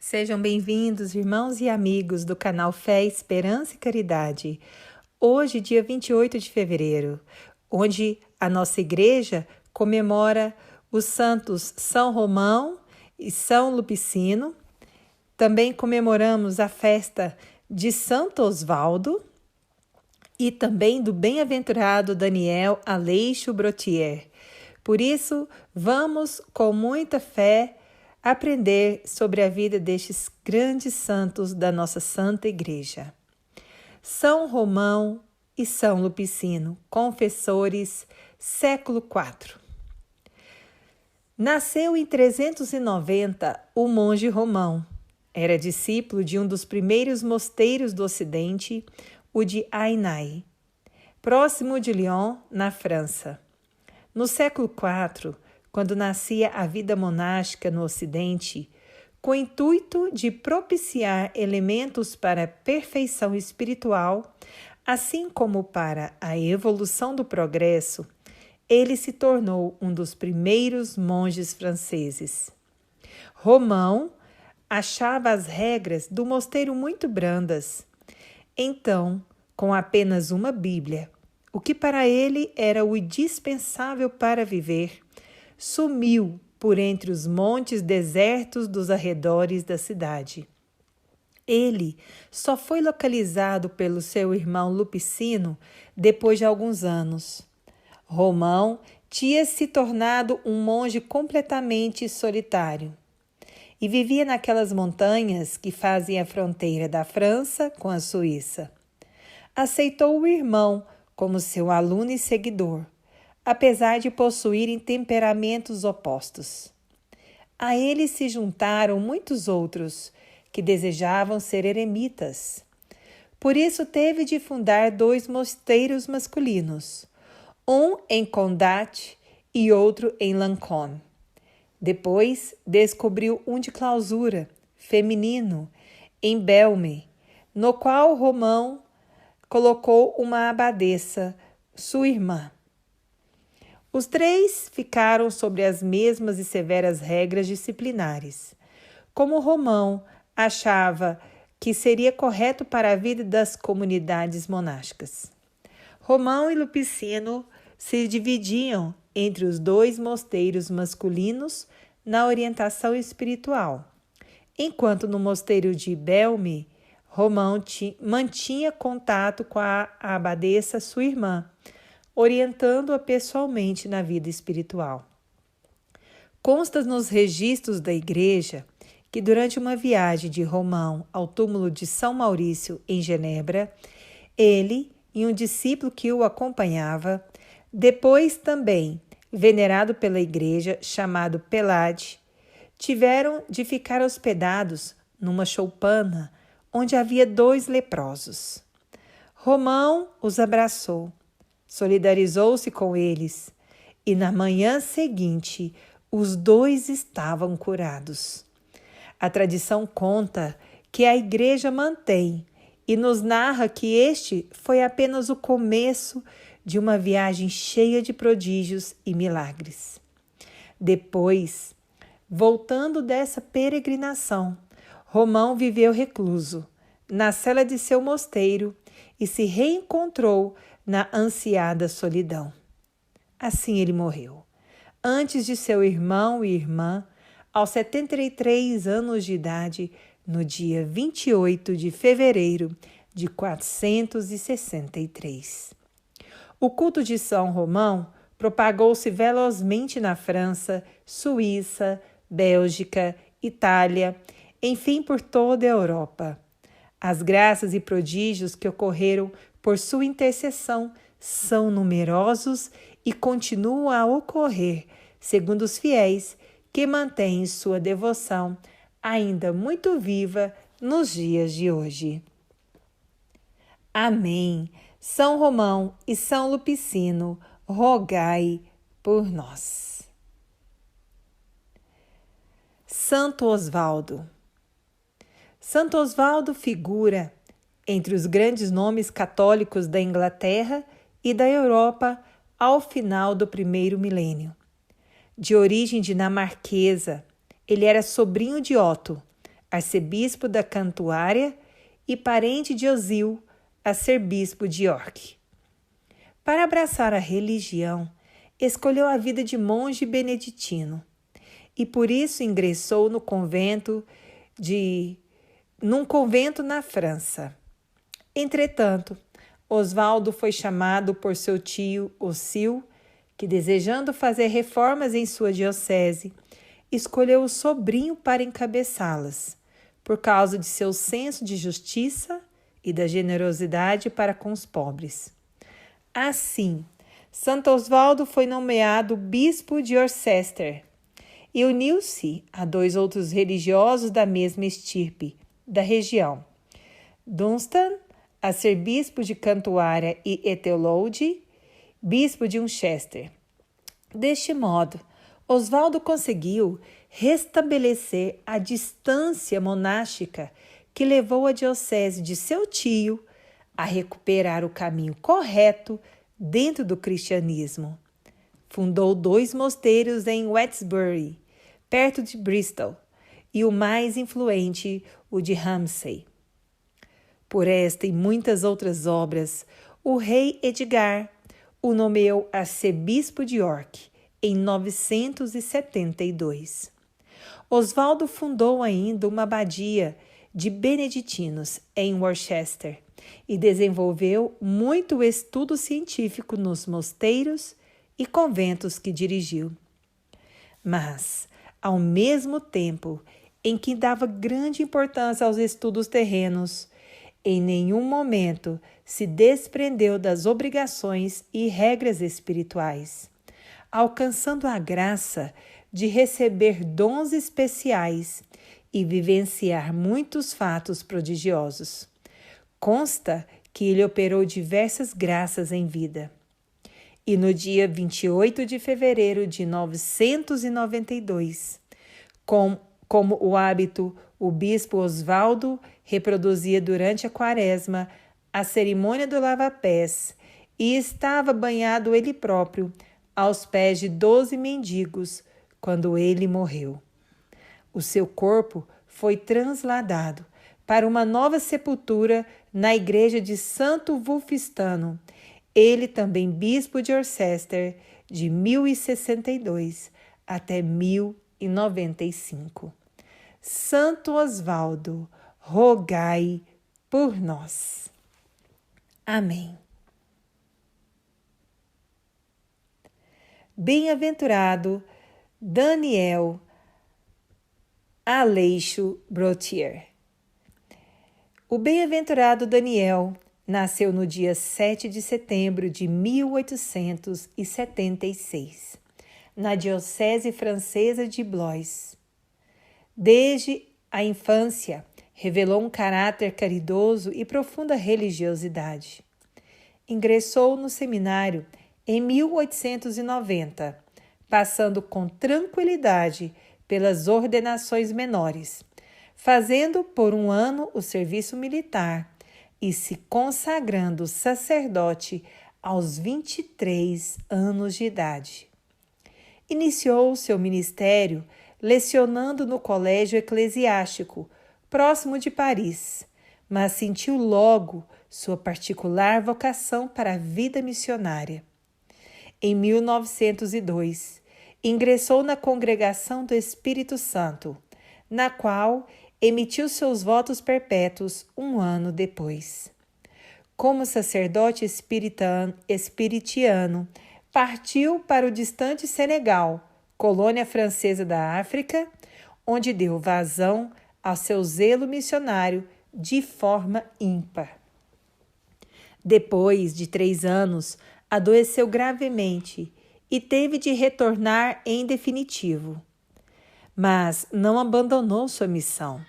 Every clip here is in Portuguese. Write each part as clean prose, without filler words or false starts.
Sejam bem-vindos, irmãos e amigos do canal Fé, Esperança e Caridade. Hoje, dia 28 de fevereiro, onde a nossa igreja comemora os santos São Romão e São Lupicino. Também comemoramos a festa de Santo Osvaldo e também do bem-aventurado Daniel Aleixo Brotier. Por isso, vamos com muita fé aprender sobre a vida destes grandes santos da nossa Santa Igreja. São Romão e São Lupicino, confessores, século IV. Nasceu em 390 o monge Romão. Era discípulo de um dos primeiros mosteiros do Ocidente, o de Ainay, próximo de Lyon, na França. No século IV, quando nascia a vida monástica no Ocidente, com o intuito de propiciar elementos para a perfeição espiritual, assim como para a evolução do progresso, ele se tornou um dos primeiros monges franceses. Romão achava as regras do mosteiro muito brandas. Então, com apenas uma Bíblia, o que para ele era o indispensável para viver, sumiu por entre os montes desertos dos arredores da cidade. Ele só foi localizado pelo seu irmão Lupicino depois de alguns anos. Romão tinha se tornado um monge completamente solitário e vivia naquelas montanhas que fazem a fronteira da França com a Suíça. Aceitou o irmão como seu aluno e seguidor, apesar de possuírem temperamentos opostos. A ele se juntaram muitos outros que desejavam ser eremitas. Por isso teve de fundar 2 mosteiros masculinos, um em Condat e outro em Lancôme. Depois descobriu um de clausura, feminino, em Belme, no qual Romão colocou uma abadesa, sua irmã. Os 3 ficaram sobre as mesmas e severas regras disciplinares. Como Romão achava que seria correto para a vida das comunidades monásticas. Romão e Lupicino se dividiam entre os 2 mosteiros masculinos na orientação espiritual, enquanto no mosteiro de Belme, Romão mantinha contato com a abadesa, sua irmã, orientando-a pessoalmente na vida espiritual. Consta nos registros da Igreja que durante uma viagem de Romão ao túmulo de São Maurício, em Genebra, ele e um discípulo que o acompanhava, depois também venerado pela Igreja, chamado Pelade, tiveram de ficar hospedados numa choupana onde havia 2 leprosos. Romão os abraçou, solidarizou-se com eles, e na manhã seguinte os 2 estavam curados. A tradição conta que a Igreja mantém e nos narra que este foi apenas o começo de uma viagem cheia de prodígios e milagres. Depois, voltando dessa peregrinação, Romão viveu recluso na cela de seu mosteiro e se reencontrou na ansiada solidão. Assim ele morreu, antes de seu irmão e irmã, aos 73 anos de idade, no dia 28 de fevereiro de 463. O culto de São Romão propagou-se velozmente na França, Suíça, Bélgica, Itália, enfim por toda a Europa. As graças e prodígios que ocorreram por sua intercessão são numerosos e continuam a ocorrer, segundo os fiéis que mantêm sua devoção ainda muito viva nos dias de hoje. Amém. São Romão e São Lupicino, rogai por nós. Santo Osvaldo. Santo Osvaldo figura entre os grandes nomes católicos da Inglaterra e da Europa ao final do 1º milênio. De origem dinamarquesa, ele era sobrinho de Otto, arcebispo da Cantuária, e parente de Osil, arcebispo de York. Para abraçar a religião, escolheu a vida de monge beneditino e por isso ingressou num convento na França. Entretanto, Osvaldo foi chamado por seu tio Osil, que, desejando fazer reformas em sua diocese, escolheu o sobrinho para encabeçá-las, por causa de seu senso de justiça e da generosidade para com os pobres. Assim, Santo Osvaldo foi nomeado bispo de Worcester e uniu-se a 2 outros religiosos da mesma estirpe da região, Dunstan, arcebispo de Cantuária, e Ethelwold, bispo de Winchester. Deste modo, Osvaldo conseguiu restabelecer a distância monástica que levou a diocese de seu tio a recuperar o caminho correto dentro do cristianismo. Fundou 2 mosteiros em Westbury, perto de Bristol, e o mais influente, o de Ramsay. Por esta e muitas outras obras, o rei Edgar o nomeou arcebispo de York em 972. Osvaldo fundou ainda uma abadia de beneditinos em Worcester e desenvolveu muito estudo científico nos mosteiros e conventos que dirigiu. Mas, ao mesmo tempo em que dava grande importância aos estudos terrenos, em nenhum momento se desprendeu das obrigações e regras espirituais, alcançando a graça de receber dons especiais e vivenciar muitos fatos prodigiosos. Consta que ele operou diversas graças em vida. E no dia 28 de fevereiro de 992, como o hábito, o bispo Osvaldo reproduzia durante a quaresma a cerimônia do lava-pés e estava banhado ele próprio aos pés de 12 mendigos quando ele morreu. O seu corpo foi transladado para uma nova sepultura na igreja de Santo Wulfistano, ele também bispo de Worcester, de 1062 até 1095. Santo Osvaldo, rogai por nós. Amém. Bem-aventurado Daniel Aleixo Brottier. O bem-aventurado Daniel nasceu no dia 7 de setembro de 1876, na diocese francesa de Blois. Desde a infância, revelou um caráter caridoso e profunda religiosidade. Ingressou no seminário em 1890, passando com tranquilidade pelas ordenações menores, fazendo por um ano o serviço militar e se consagrando sacerdote aos 23 anos de idade. Iniciou seu ministério lecionando no colégio eclesiástico, próximo de Paris, mas sentiu logo sua particular vocação para a vida missionária. Em 1902, ingressou na Congregação do Espírito Santo, na qual emitiu seus votos perpétuos um ano depois. Como sacerdote espiritiano, partiu para o distante Senegal, colônia francesa da África, onde deu vazão ao seu zelo missionário de forma ímpar. Depois de 3 anos, adoeceu gravemente e teve de retornar em definitivo. Mas não abandonou sua missão.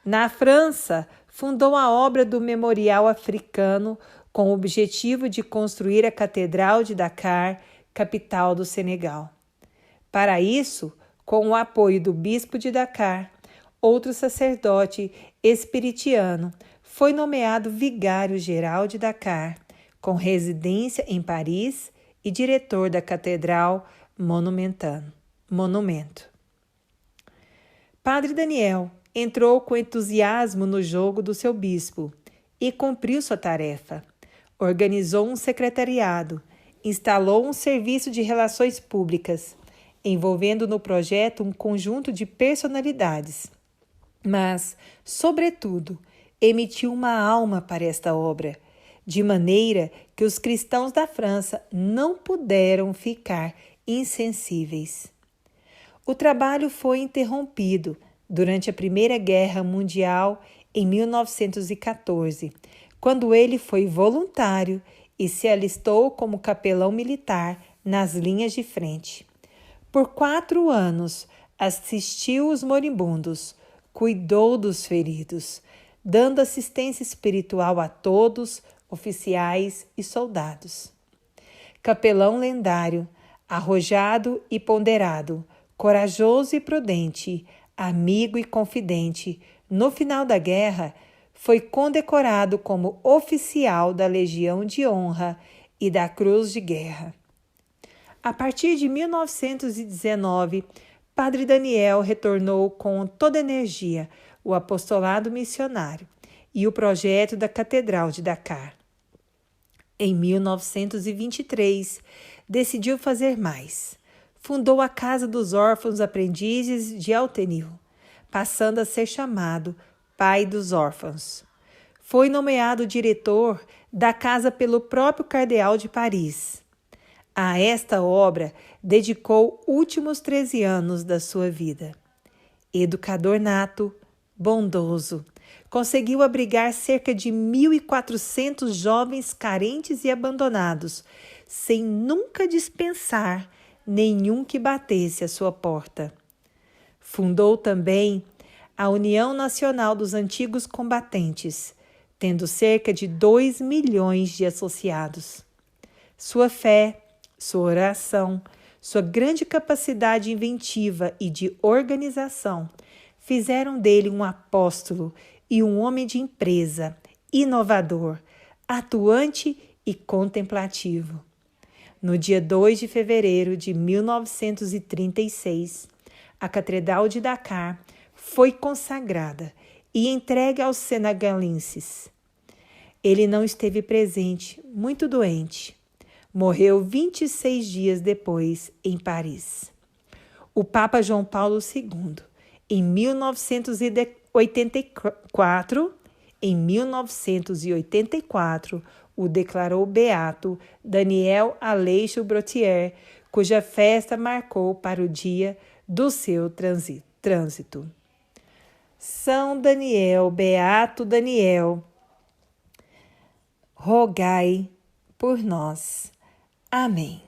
Na França, fundou a obra do Memorial Africano com o objetivo de construir a Catedral de Dakar, capital do Senegal. Para isso, com o apoio do bispo de Dakar, outro sacerdote espiritiano, foi nomeado vigário-geral de Dakar, com residência em Paris e diretor da Catedral Monumento. Padre Daniel entrou com entusiasmo no jogo do seu bispo e cumpriu sua tarefa. Organizou um secretariado, instalou um serviço de relações públicas, envolvendo no projeto um conjunto de personalidades. Mas, sobretudo, emitiu uma alma para esta obra, de maneira que os cristãos da França não puderam ficar insensíveis. O trabalho foi interrompido durante a Primeira Guerra Mundial em 1914, quando ele foi voluntário e se alistou como capelão militar nas linhas de frente. Por 4 anos, assistiu os moribundos, cuidou dos feridos, dando assistência espiritual a todos, oficiais e soldados. Capelão lendário, arrojado e ponderado, corajoso e prudente, amigo e confidente, no final da guerra, foi condecorado como oficial da Legião de Honra e da Cruz de Guerra. A partir de 1919, Padre Daniel retornou com toda energia o apostolado missionário e o projeto da Catedral de Dakar. Em 1923, decidiu fazer mais. Fundou a Casa dos Órfãos Aprendizes de Altenil, passando a ser chamado Pai dos Órfãos. Foi nomeado diretor da casa pelo próprio Cardeal de Paris. A esta obra dedicou últimos 13 anos da sua vida. Educador nato, bondoso, conseguiu abrigar cerca de 1.400 jovens carentes e abandonados, sem nunca dispensar nenhum que batesse à sua porta. Fundou também a União Nacional dos Antigos Combatentes, tendo cerca de 2 milhões de associados. Sua fé, sua oração, sua grande capacidade inventiva e de organização fizeram dele um apóstolo e um homem de empresa, inovador, atuante e contemplativo. No dia 2 de fevereiro de 1936, a Catedral de Dakar foi consagrada e entregue aos senegalenses. Ele não esteve presente, muito doente. Morreu 26 dias depois, em Paris. O Papa João Paulo II, em 1984, o declarou beato Daniel Aleixo Brottier, cuja festa marcou para o dia do seu trânsito. São Daniel, beato Daniel, rogai por nós. Amém.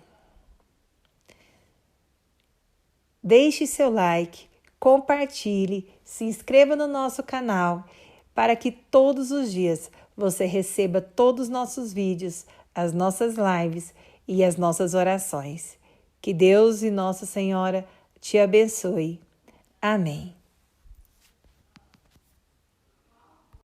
Deixe seu like, compartilhe, se inscreva no nosso canal para que todos os dias você receba todos os nossos vídeos, as nossas lives e as nossas orações. Que Deus e Nossa Senhora te abençoe. Amém.